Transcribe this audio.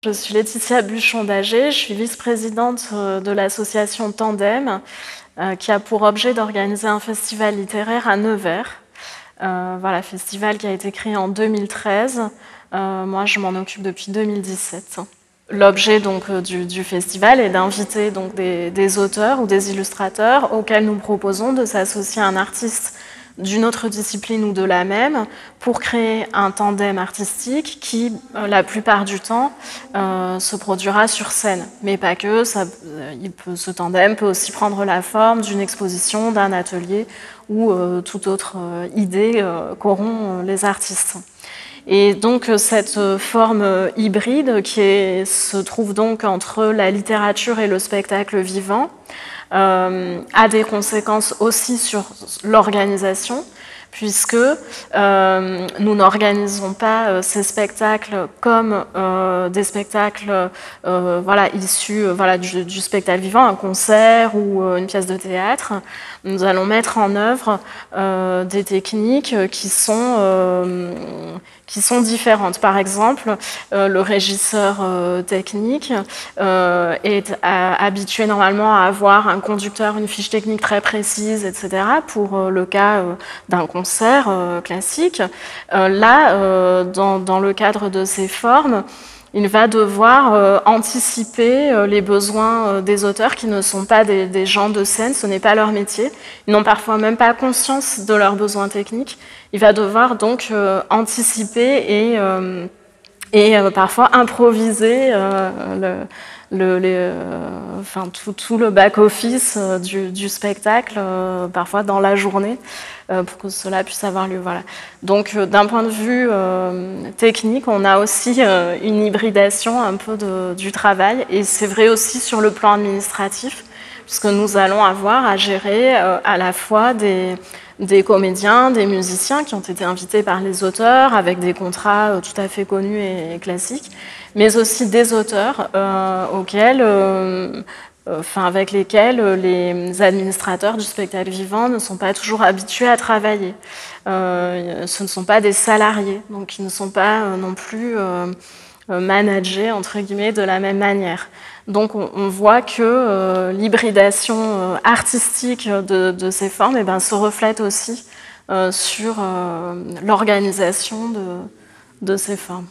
Je suis Laetitia Buchon-Dager, je suis vice-présidente de l'association Tandem, qui a pour objet d'organiser un festival littéraire à Nevers. Voilà, festival qui a été créé en 2013. Moi, je m'en occupe depuis 2017. L'objet du festival est d'inviter des auteurs ou des illustrateurs auxquels nous proposons de s'associer à un artiste d'une autre discipline ou de la même pour créer un tandem artistique qui, la plupart du temps, se produira sur scène. Mais pas que, ce tandem peut aussi prendre la forme d'une exposition, d'un atelier ou toute autre idée qu'auront les artistes. Et donc cette forme hybride se trouve donc entre la littérature et le spectacle vivant a des conséquences aussi sur l'organisation, puisque nous n'organisons pas ces spectacles comme des spectacles issus du spectacle vivant, un concert ou une pièce de théâtre. Nous allons mettre en œuvre des techniques qui sont différentes. Par exemple, le régisseur technique est habitué normalement à avoir un conducteur, une fiche technique très précise, etc. pour le cas d'un concert classique. Là, dans le cadre de ces formes, il va devoir anticiper les besoins des auteurs qui ne sont pas des gens de scène, ce n'est pas leur métier. Ils n'ont parfois même pas conscience de leurs besoins techniques. Il va devoir donc anticiper et parfois improviser tout le back-office du spectacle, parfois dans la journée, pour que cela puisse avoir lieu. Voilà. Donc d'un point de vue technique, on a aussi une hybridation un peu du travail, et c'est vrai aussi sur le plan administratif, puisque nous allons avoir à gérer à la fois des comédiens, des musiciens qui ont été invités par les auteurs avec des contrats tout à fait connus et classiques, mais aussi des auteurs avec lesquels les administrateurs du spectacle vivant ne sont pas toujours habitués à travailler. Ce ne sont pas des salariés, donc ils ne sont pas non plus managés, entre guillemets, de la même manière. Donc on voit que l'hybridation artistique de ces formes se reflète aussi sur l'organisation de ces formes.